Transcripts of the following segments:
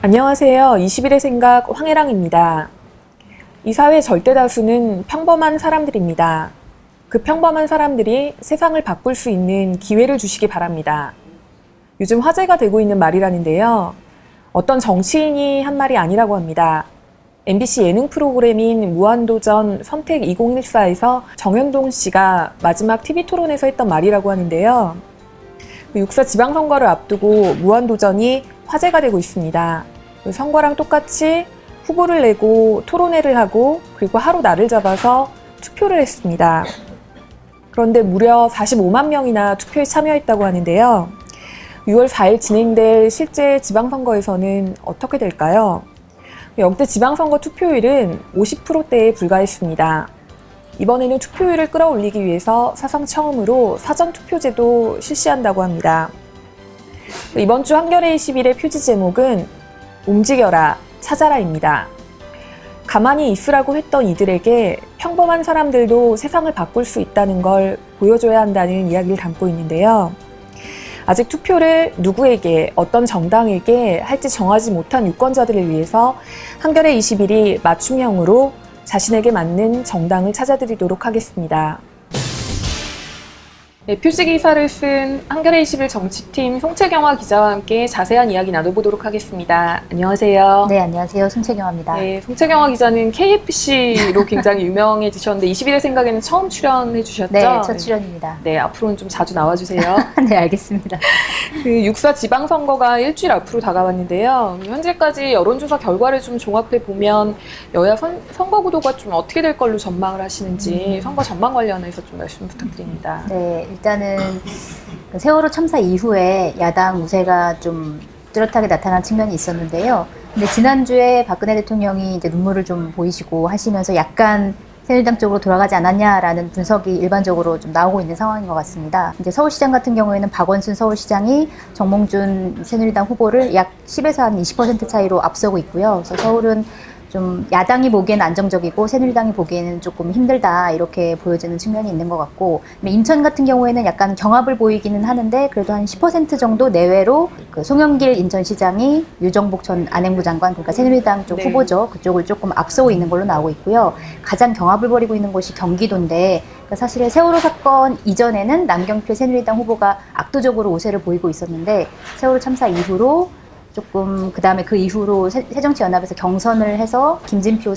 안녕하세요. 21의 생각 황혜랑입니다. 이 사회 절대 다수는 평범한 사람들입니다. 그 평범한 사람들이 세상을 바꿀 수 있는 기회를 주시기 바랍니다. 요즘 화제가 되고 있는 말이라는데요. 어떤 정치인이 한 말이 아니라고 합니다. MBC 예능 프로그램인 무한도전 선택 2014에서 정현동 씨가 마지막 TV토론에서 했던 말이라고 하는데요. 6.4 지방선거를 앞두고 무한도전이 화제가 되고 있습니다. 선거랑 똑같이 후보를 내고 토론회를 하고 그리고 하루 날을 잡아서 투표를 했습니다. 그런데 무려 45만 명이나 투표에 참여했다고 하는데요. 6월 4일 진행될 실제 지방선거에서는 어떻게 될까요? 역대 지방선거 투표율은 50%대에 불과했습니다. 이번에는 투표율을 끌어올리기 위해서 사상 처음으로 사전투표제도 실시한다고 합니다. 이번 주 한겨레 21의 표지 제목은 움직여라, 찾아라입니다. 가만히 있으라고 했던 이들에게 평범한 사람들도 세상을 바꿀 수 있다는 걸 보여줘야 한다는 이야기를 담고 있는데요. 아직 투표를 누구에게, 어떤 정당에게 할지 정하지 못한 유권자들을 위해서 한겨레 21이 맞춤형으로 자신에게 맞는 정당을 찾아드리도록 하겠습니다. 네, 표지 기사를 쓴 한겨레 21 정치팀 송채경화 기자와 함께 자세한 이야기 나눠보도록 하겠습니다. 안녕하세요. 네, 안녕하세요. 송채경화입니다. 네, 송채경화 기자는 KFC로 굉장히 유명해지셨는데 21의 생각에는 처음 출연해 주셨죠? 네, 첫 출연입니다. 네, 앞으로는 좀 자주 나와주세요. 네, 알겠습니다. 6.4 지방선거가 일주일 앞으로 다가왔는데요. 현재까지 여론조사 결과를 좀 종합해보면 여야 선거 구도가 좀 어떻게 될 걸로 전망을 하시는지 선거 전망 관련해서 좀 말씀 부탁드립니다. 네, 일단은 세월호 참사 이후에 야당 우세가 좀 뚜렷하게 나타난 측면이 있었는데요. 근데 지난주에 박근혜 대통령이 이제 눈물을 좀 보이시고 하시면서 약간 새누리당 쪽으로 돌아가지 않았냐라는 분석이 일반적으로 좀 나오고 있는 상황인 것 같습니다. 이제 서울시장 같은 경우에는 박원순 서울시장이 정몽준 새누리당 후보를 약 10에서 한 20% 차이로 앞서고 있고요. 그래서 서울은 좀 야당이 보기에는 안정적이고 새누리당이 보기에는 조금 힘들다 이렇게 보여지는 측면이 있는 것 같고, 인천 같은 경우에는 약간 경합을 보이기는 하는데 그래도 한 10% 정도 내외로 그 송영길 인천시장이 유정복 전 안행부 장관, 그러니까 새누리당 쪽 후보죠. 그쪽을 조금 앞서고 있는 걸로 나오고 있고요. 가장 경합을 벌이고 있는 곳이 경기도인데, 그러니까 사실 세월호 사건 이전에는 남경필 새누리당 후보가 압도적으로 우세를 보이고 있었는데 세월호 참사 이후로 조금 그다음에 그 이후로 새정치연합에서 경선을 해서 김진표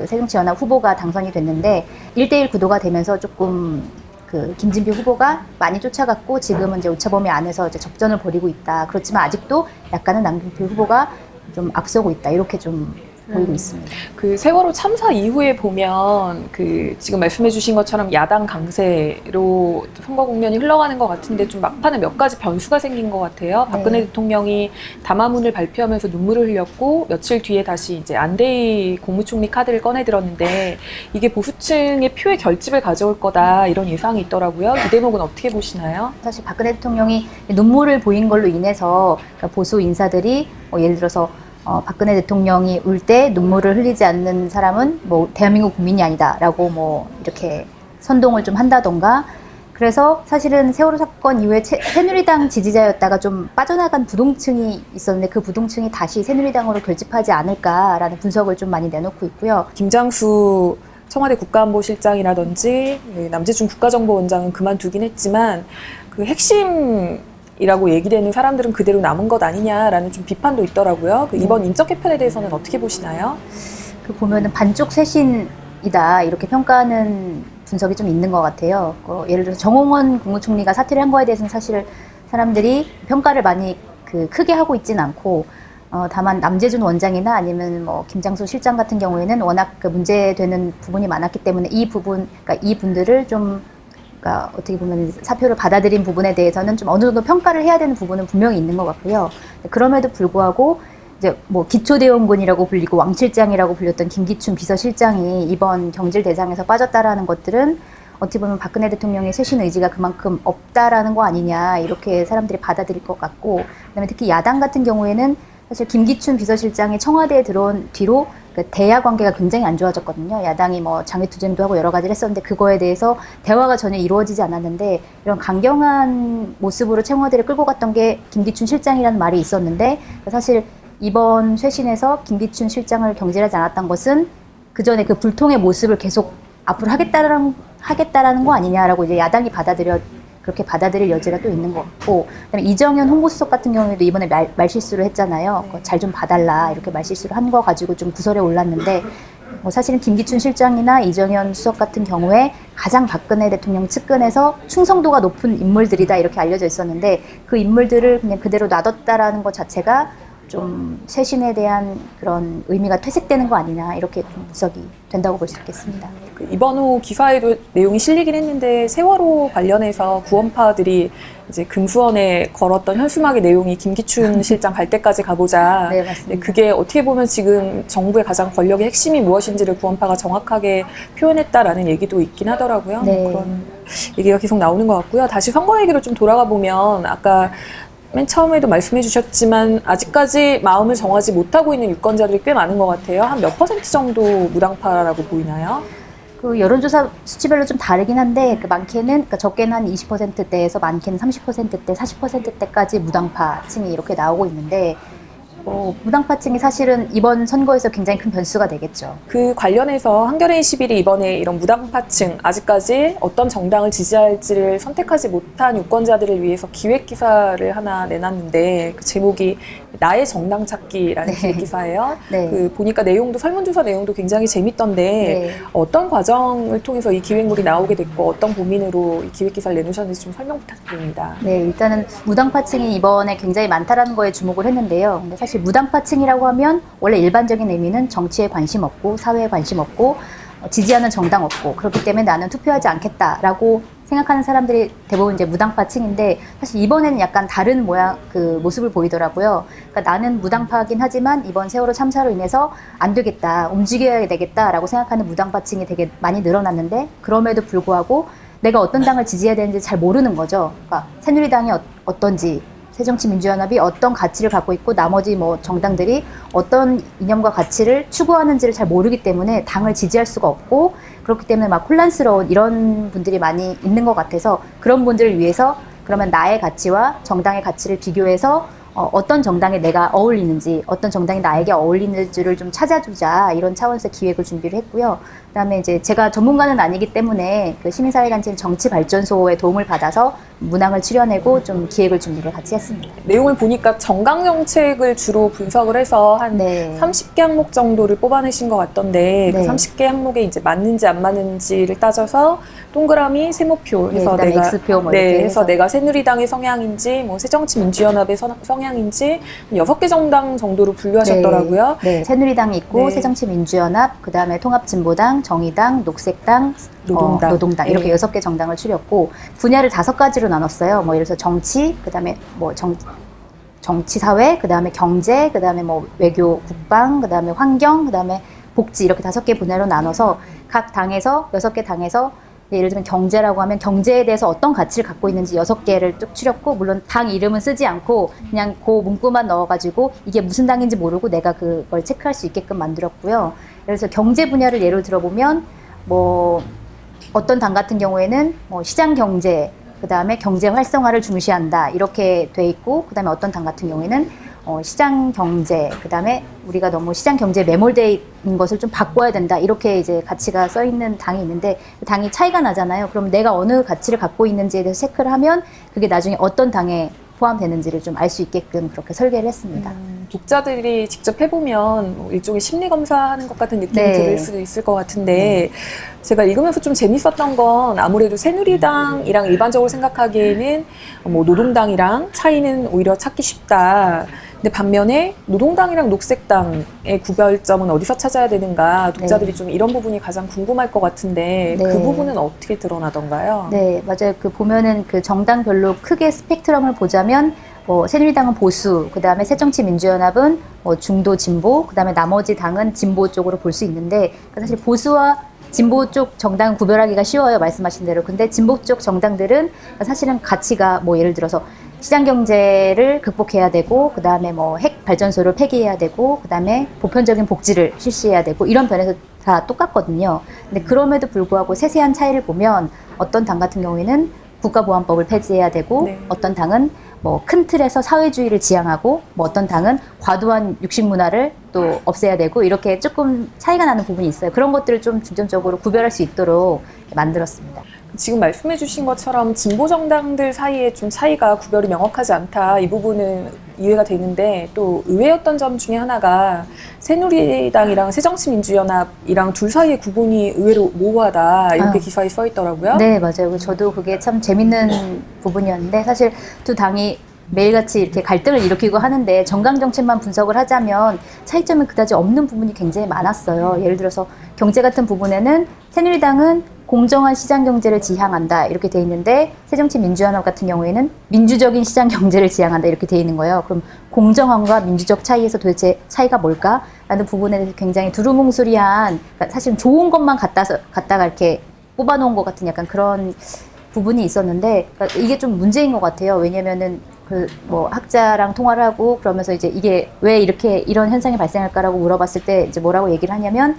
새정치연합 후보가 당선이 됐는데 1대1 구도가 되면서 조금 그 김진표 후보가 많이 쫓아갔고 지금은 이제 오차범위 안에서 이제 접전을 벌이고 있다. 그렇지만 아직도 약간은 남경필 후보가 좀 앞서고 있다. 이렇게 좀 보이고 있습니다. 그 세월호 참사 이후에 보면 그 지금 말씀해주신 것처럼 야당 강세로 선거 국면이 흘러가는 것 같은데 좀 막판에 몇 가지 변수가 생긴 것 같아요. 박근혜 대통령이 담화문을 발표하면서 눈물을 흘렸고 며칠 뒤에 다시 이제 안대희 국무총리 카드를 꺼내 들었는데 이게 보수층의 표의 결집을 가져올 거다 이런 예상이 있더라고요. 이 대목은 어떻게 보시나요? 사실 박근혜 대통령이 눈물을 보인 걸로 인해서 그러니까 보수 인사들이 예를 들어서 박근혜 대통령이 울 때 눈물을 흘리지 않는 사람은 뭐 대한민국 국민이 아니다라고 뭐 이렇게 선동을 좀 한다던가, 그래서 사실은 세월호 사건 이후에 새누리당 지지자였다가 좀 빠져나간 부동층이 있었는데 그 부동층이 다시 새누리당으로 결집하지 않을까라는 분석을 좀 많이 내놓고 있고요. 김장수 청와대 국가안보실장이라든지 남재준 국가정보원장은 그만두긴 했지만 그 핵심 이라고 얘기되는 사람들은 그대로 남은 것 아니냐라는 좀 비판도 있더라고요. 이번 인적 개편에 대해서는 어떻게 보시나요? 그 보면은 반쪽 쇄신이다 이렇게 평가하는 분석이 좀 있는 것 같아요. 예를 들어서 정홍원 국무총리가 사퇴를 한 거에 대해서는 사실 사람들이 평가를 많이 크게 하고 있지는 않고, 다만 남재준 원장이나 아니면 뭐 김장수 실장 같은 경우에는 워낙 그 문제되는 부분이 많았기 때문에 그러니까 이 분들을 좀 그러니까 어떻게 보면 사표를 받아들인 부분에 대해서는 좀 어느 정도 평가를 해야 되는 부분은 분명히 있는 것 같고요. 그럼에도 불구하고 이제 뭐 기초대원군이라고 불리고 왕실장이라고 불렸던 김기춘 비서실장이 이번 경질대장에서 빠졌다라는 것들은 어떻게 보면 박근혜 대통령의 쇄신 의지가 그만큼 없다라는 거 아니냐 이렇게 사람들이 받아들일 것 같고, 그다음에 특히 야당 같은 경우에는 사실 김기춘 비서실장이 청와대에 들어온 뒤로 그 대야 관계가 굉장히 안 좋아졌거든요. 야당이 뭐 장외투쟁도 하고 여러 가지를 했었는데 그거에 대해서 대화가 전혀 이루어지지 않았는데 이런 강경한 모습으로 청와대를 끌고 갔던 게 김기춘 실장이라는 말이 있었는데, 사실 이번 쇄신에서 김기춘 실장을 경질하지 않았던 것은 그 전에 그 불통의 모습을 계속 앞으로 하겠다라는 거 아니냐라고 이제 야당이 그렇게 받아들일 여지가 또 있는 것 같고, 그다음에 이정현 홍보수석 같은 경우에도 이번에 말실수를 했잖아요. 잘 좀 봐달라 이렇게 말실수를 한 거 가지고 좀 구설에 올랐는데, 사실은 김기춘 실장이나 이정현 수석 같은 경우에 가장 박근혜 대통령 측근에서 충성도가 높은 인물들이다 이렇게 알려져 있었는데, 그 인물들을 그냥 그대로 놔뒀다라는 것 자체가 좀 쇄신에 대한 그런 의미가 퇴색되는 거 아니냐 이렇게 좀 분석이 된다고 볼 수 있겠습니다. 이번 후 기사에도 내용이 실리긴 했는데 세월호 관련해서 구원파들이 이제 금수원에 걸었던 현수막의 내용이 김기춘 실장 갈 때까지 가보자. 네, 맞습니다. 그게 어떻게 보면 지금 정부의 가장 권력의 핵심이 무엇인지를 구원파가 정확하게 표현했다라는 얘기도 있긴 하더라고요. 네. 그런 얘기가 계속 나오는 것 같고요. 다시 선거 얘기로 좀 돌아가 보면 아까 맨 처음에도 말씀해 주셨지만 아직까지 마음을 정하지 못하고 있는 유권자들이 꽤 많은 것 같아요. 한 몇 퍼센트 정도 무당파라고 보이나요? 그 여론조사 수치별로 좀 다르긴 한데, 많게는, 그러니까 적게는 한 20%대에서 많게는 30%대, 40%대까지 무당파층이 이렇게 나오고 있는데, 무당파층이 사실은 이번 선거에서 굉장히 큰 변수가 되겠죠. 그 관련해서 한겨레 21이 이번에 이런 무당파층, 아직까지 어떤 정당을 지지할지를 선택하지 못한 유권자들을 위해서 기획기사를 하나 내놨는데, 그 제목이 나의 정당 찾기라는 네. 기획기사예요. 네. 그 보니까 설문조사 내용도 굉장히 재밌던데, 네. 어떤 과정을 통해서 이 기획물이 나오게 됐고 어떤 고민으로 이 기획기사를 내놓으셨는지 좀 설명 부탁드립니다. 네, 일단은 무당파층이 이번에 굉장히 많다라는 거에 주목을 했는데요. 근데 사실 무당파층이라고 하면 원래 일반적인 의미는 정치에 관심 없고 사회에 관심 없고 지지하는 정당 없고, 그렇기 때문에 나는 투표하지 않겠다라고 생각하는 사람들이 대부분 이제 무당파층인데, 사실 이번에는 약간 다른 모습을 보이더라고요. 그러니까 나는 무당파긴 하지만 이번 세월호 참사로 인해서 안 되겠다, 움직여야 되겠다라고 생각하는 무당파층이 되게 많이 늘어났는데, 그럼에도 불구하고 내가 어떤 당을 지지해야 되는지 잘 모르는 거죠. 그러니까 새누리당이 어떤지, 새정치민주연합이 어떤 가치를 갖고 있고 나머지 정당들이 어떤 이념과 가치를 추구하는지를 잘 모르기 때문에 당을 지지할 수가 없고, 그렇기 때문에 막 혼란스러운 이런 분들이 많이 있는 것 같아서, 그런 분들을 위해서 그러면 나의 가치와 정당의 가치를 비교해서 어떤 정당에 내가 어울리는지, 어떤 정당이 나에게 어울리는지를 좀 찾아주자, 이런 차원에서 기획을 준비를 했고요. 그다음에 이제 제가 전문가는 아니기 때문에 그 시민사회단체인 정치발전소의 도움을 받아서 문항을 추려내고 좀 기획을 준비를 같이 했습니다. 내용을 보니까 정강 정책을 주로 분석을 해서 한 네. 30개 항목 정도를 뽑아내신 것 같던데, 네. 그 30개 항목에 이제 맞는지 안 맞는지를 따져서 동그라미 세모표 해서 네, 내가 X표 이렇게 해서 내가 새누리당의 성향인지 새정치민주연합의 성향인지 6개 정당 정도로 분류하셨더라고요. 네, 새누리당이 있고 네. 새정치민주연합, 그다음에 통합진보당, 정의당, 녹색당, 노동당 이렇게 네. 6개 정당을 추렸고, 분야를 5가지로 나눴어요. 예를 들어서 정치, 그다음에 정치사회, 그다음에 경제, 그다음에 외교, 국방, 그다음에 환경, 그다음에 복지, 이렇게 5개 분야로 나눠서 각 당에서 6개 당에서, 예를 들면 경제라고 하면 경제에 대해서 어떤 가치를 갖고 있는지 6개를 쭉 추렸고, 물론 당 이름은 쓰지 않고 그냥 그 문구만 넣어가지고 이게 무슨 당인지 모르고 내가 그걸 체크할 수 있게끔 만들었고요. 그래서 경제 분야를 예를 들어보면 어떤 당 같은 경우에는 시장 경제, 그 다음에 경제 활성화를 중시한다 이렇게 돼 있고, 그 다음에 어떤 당 같은 경우에는 시장 경제, 그 다음에 우리가 너무 시장 경제에 매몰되어 있는 것을 좀 바꿔야 된다, 이렇게 이제 가치가 써 있는 당이 있는데, 당이 차이가 나잖아요. 그럼 내가 어느 가치를 갖고 있는지에 대해서 체크를 하면 그게 나중에 어떤 당에 포함되는지를 좀 알 수 있게끔 그렇게 설계를 했습니다. 독자들이 직접 해보면 일종의 심리검사하는 것 같은 느낌이 네. 들을 수도 있을 것 같은데, 제가 읽으면서 좀 재밌었던 건 아무래도 새누리당이랑 일반적으로 생각하기에는 노동당이랑 차이는 오히려 찾기 쉽다. 근데 반면에 노동당이랑 녹색당의 구별점은 어디서 찾아야 되는가, 독자들이 좀 이런 부분이 가장 궁금할 것 같은데, 네. 그 부분은 어떻게 드러나던가요? 네, 맞아요. 보면은 그 정당별로 크게 스펙트럼을 보자면, 새누리당은 보수, 그 다음에 새정치민주연합은 중도 진보, 그 다음에 나머지 당은 진보 쪽으로 볼 수 있는데, 사실 보수와 진보 쪽 정당은 구별하기가 쉬워요, 말씀하신 대로. 근데 진보 쪽 정당들은 사실은 가치가 예를 들어서 시장 경제를 극복해야 되고, 그 다음에 핵 발전소를 폐기해야 되고, 그 다음에 보편적인 복지를 실시해야 되고, 이런 면에서 다 똑같거든요. 근데 그럼에도 불구하고 세세한 차이를 보면 어떤 당 같은 경우에는 국가보안법을 폐지해야 되고 네. 어떤 당은 뭐 큰 틀에서 사회주의를 지향하고 뭐 어떤 당은 과도한 육식 문화를 또 없애야 되고 이렇게 조금 차이가 나는 부분이 있어요. 그런 것들을 좀 중점적으로 구별할 수 있도록 만들었습니다. 지금 말씀해 주신 것처럼 진보 정당들 사이에 좀 차이가 구별이 명확하지 않다. 이 부분은 이해가 되는데 또 의외였던 점 중에 하나가 새누리당이랑 새정치민주연합이랑 둘 사이의 구분이 의외로 모호하다. 이렇게 기사에 써 있더라고요. 네, 맞아요. 저도 그게 참 재밌는 부분이었는데 사실 두 당이 매일같이 이렇게 갈등을 일으키고 하는데 정강 정책만 분석을 하자면 차이점이 그다지 없는 부분이 굉장히 많았어요. 예를 들어서 경제 같은 부분에는 새누리당은 공정한 시장 경제를 지향한다 이렇게 돼 있는데 새정치민주연합 같은 경우에는 민주적인 시장 경제를 지향한다 이렇게 돼 있는 거예요. 그럼 공정함과 민주적 차이에서 도대체 차이가 뭘까라는 부분에 대해서 굉장히 두루뭉술이한 그러니까 사실 좋은 것만 갖다가 이렇게 뽑아놓은 것 같은 약간 그런 부분이 있었는데 그러니까 이게 좀 문제인 것 같아요. 왜냐면은 그 뭐 학자랑 통화를 하고 그러면서 이제 이게 왜 이렇게 이런 현상이 발생할까라고 물어봤을 때 이제 뭐라고 얘기를 하냐면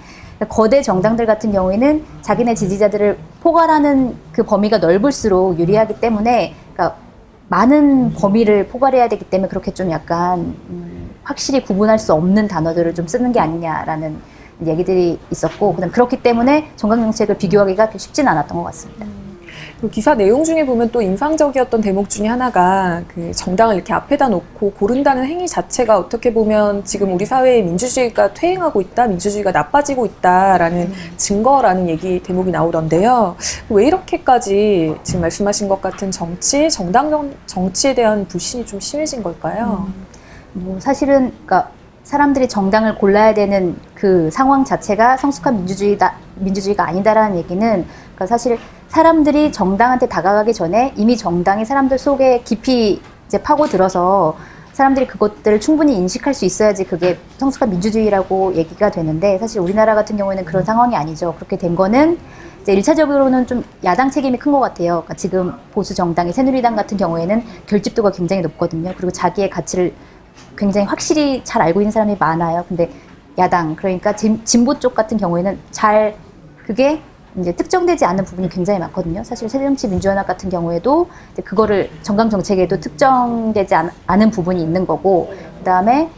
거대 정당들 같은 경우에는 자기네 지지자들을 포괄하는 그 범위가 넓을수록 유리하기 때문에 그러니까 많은 범위를 포괄해야 되기 때문에 그렇게 좀 약간 확실히 구분할 수 없는 단어들을 좀 쓰는 게 아니냐라는 얘기들이 있었고 그렇기 때문에 정강 정책을 비교하기가 쉽지는 않았던 것 같습니다. 그 기사 내용 중에 보면 또 인상적이었던 대목 중에 하나가 그 정당을 이렇게 앞에다 놓고 고른다는 행위 자체가 어떻게 보면 지금 우리 사회에 민주주의가 퇴행하고 있다, 민주주의가 나빠지고 있다라는 증거라는 얘기 대목이 나오던데요. 왜 이렇게까지 지금 말씀하신 것 같은 정당 정치에 대한 불신이 좀 심해진 걸까요? 뭐 사실은 그러니까 사람들이 정당을 골라야 되는 그 상황 자체가 성숙한 민주주의가 아니다라는 얘기는 그러니까 사실 사람들이 정당한테 다가가기 전에 이미 정당이 사람들 속에 깊이 이제 파고들어서 사람들이 그것들을 충분히 인식할 수 있어야지 그게 성숙한 민주주의라고 얘기가 되는데 사실 우리나라 같은 경우에는 그런 상황이 아니죠. 그렇게 된 거는 이제 1차적으로는 좀 야당 책임이 큰 것 같아요. 그러니까 지금 보수 정당이 새누리당 같은 경우에는 결집도가 굉장히 높거든요. 그리고 자기의 가치를 굉장히 확실히 잘 알고 있는 사람이 많아요. 근데 야당, 그러니까 진보 쪽 같은 경우에는 잘 그게 이제 특정되지 않는 부분이 굉장히 많거든요. 사실 새정치민주연합 같은 경우에도 이제 그거를 정강 정책에도 특정되지 않은 부분이 있는 거고, 그다음에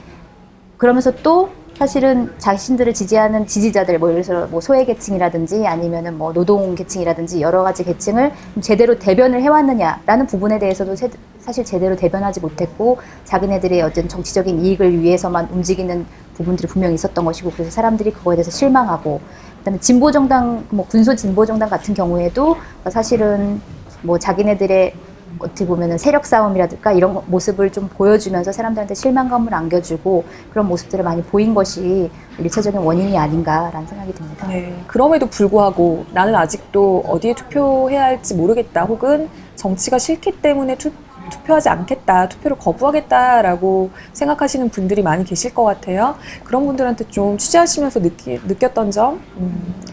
그러면서 또 사실은 자신들을 지지하는 지지자들, 뭐 예를 들어서 뭐 소외계층이라든지 아니면은 뭐 노동계층이라든지 여러 가지 계층을 제대로 대변을 해왔느냐라는 부분에 대해서도 사실 제대로 대변하지 못했고, 자기네들의 어떤 정치적인 이익을 위해서만 움직이는 부분들이 분명히 있었던 것이고, 그래서 사람들이 그거에 대해서 실망하고, 그다음에 진보정당, 뭐 군소 진보정당 같은 경우에도 사실은 뭐 자기네들의 어떻게 보면은 세력 싸움이라든가 이런 모습을 좀 보여주면서 사람들한테 실망감을 안겨주고 그런 모습들을 많이 보인 것이 1차적인 원인이 아닌가라는 생각이 듭니다. 네, 그럼에도 불구하고 나는 아직도 어디에 투표해야 할지 모르겠다, 혹은 정치가 싫기 때문에 투표하지 않겠다, 투표를 거부하겠다라고 생각하시는 분들이 많이 계실 것 같아요. 그런 분들한테 좀 취재하시면서 느꼈던 점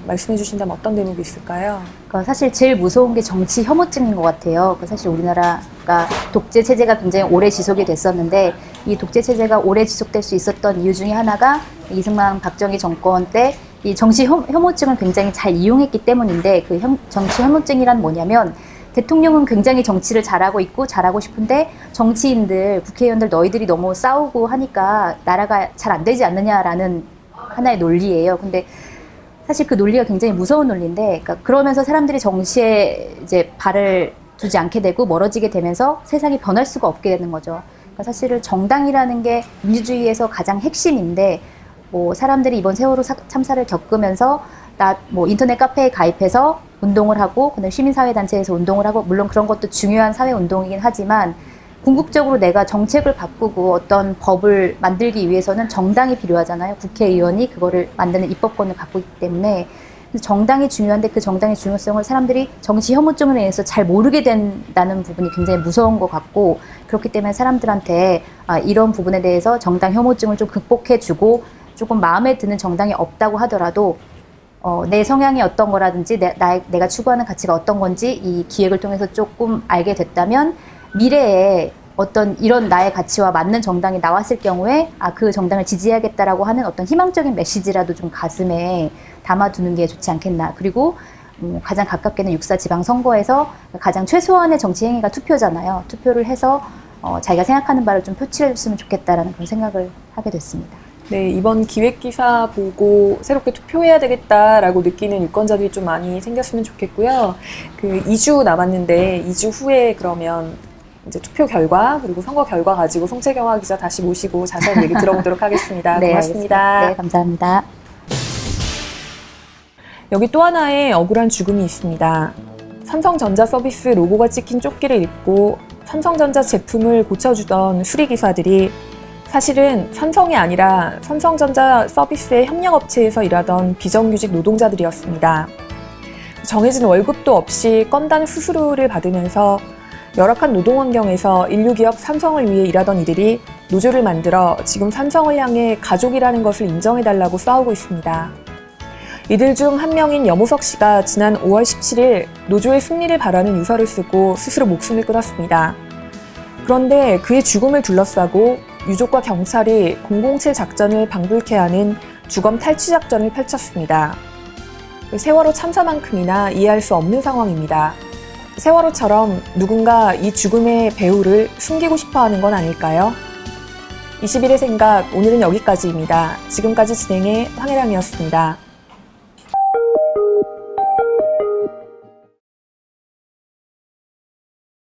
말씀해 주신다면 어떤 대목이 있을까요? 그러니까 사실 제일 무서운 게 정치 혐오증인 것 같아요. 그러니까 사실 우리나라가 독재 체제가 굉장히 오래 지속이 됐었는데, 이 독재 체제가 오래 지속될 수 있었던 이유 중에 하나가 이승만 박정희 정권 때 이 정치 혐오증을 굉장히 잘 이용했기 때문인데, 그 정치 혐오증이란 뭐냐면, 대통령은 굉장히 정치를 잘하고 있고 잘하고 싶은데 정치인들, 국회의원들 너희들이 너무 싸우고 하니까 나라가 잘 안 되지 않느냐라는 하나의 논리예요. 근데 사실 그 논리가 굉장히 무서운 논리인데, 그러니까 그러면서 사람들이 정치에 이제 발을 두지 않게 되고 멀어지게 되면서 세상이 변할 수가 없게 되는 거죠. 그러니까 사실은 정당이라는 게 민주주의에서 가장 핵심인데, 뭐 사람들이 이번 세월호 참사를 겪으면서 뭐 인터넷 카페에 가입해서 운동을 하고, 그다음에 시민사회단체에서 운동을 하고, 물론 그런 것도 중요한 사회운동이긴 하지만 궁극적으로 내가 정책을 바꾸고 어떤 법을 만들기 위해서는 정당이 필요하잖아요. 국회의원이 그거를 만드는 입법권을 갖고 있기 때문에 정당이 중요한데, 그 정당의 중요성을 사람들이 정치 혐오증으로 인해서 잘 모르게 된다는 부분이 굉장히 무서운 것 같고, 그렇기 때문에 사람들한테 이런 부분에 대해서 정당 혐오증을 좀 극복해주고, 조금 마음에 드는 정당이 없다고 하더라도 내 성향이 어떤 거라든지 내가 추구하는 가치가 어떤 건지 이 기획을 통해서 조금 알게 됐다면, 미래에 어떤 이런 나의 가치와 맞는 정당이 나왔을 경우에 그 정당을 지지해야겠다라고 하는 어떤 희망적인 메시지라도 좀 가슴에 담아두는 게 좋지 않겠나. 그리고 가장 가깝게는 육사 지방선거에서 가장 최소한의 정치 행위가 투표잖아요. 투표를 해서 자기가 생각하는 바를 좀 표출해줬으면 좋겠다라는 그런 생각을 하게 됐습니다. 네, 이번 기획기사 보고 새롭게 투표해야 되겠다라고 느끼는 유권자들이 좀 많이 생겼으면 좋겠고요. 2주 남았는데 2주 후에 그러면 이제 투표 결과 그리고 선거 결과 가지고 송채경화 기자 다시 모시고 자세한 얘기 들어보도록 하겠습니다. 네, 고맙습니다. 알겠습니다. 네, 감사합니다. 여기 또 하나의 억울한 죽음이 있습니다. 삼성전자 서비스 로고가 찍힌 조끼를 입고 삼성전자 제품을 고쳐주던 수리기사들이 사실은 삼성이 아니라 삼성전자 서비스의 협력업체에서 일하던 비정규직 노동자들이었습니다. 정해진 월급도 없이 건당 수수료를 받으면서 열악한 노동 환경에서 인류기업 삼성을 위해 일하던 이들이 노조를 만들어 지금 삼성을 향해 가족이라는 것을 인정해달라고 싸우고 있습니다. 이들 중 한 명인 염호석 씨가 지난 5월 17일 노조의 승리를 바라는 유서를 쓰고 스스로 목숨을 끊었습니다. 그런데 그의 죽음을 둘러싸고 유족과 경찰이 007 작전을 방불케 하는 주검 탈취 작전을 펼쳤습니다. 세월호 참사만큼이나 이해할 수 없는 상황입니다. 세월호처럼 누군가 이 죽음의 배후를 숨기고 싶어 하는 건 아닐까요? 21의 생각, 오늘은 여기까지입니다. 지금까지 진행의 황혜랑이었습니다.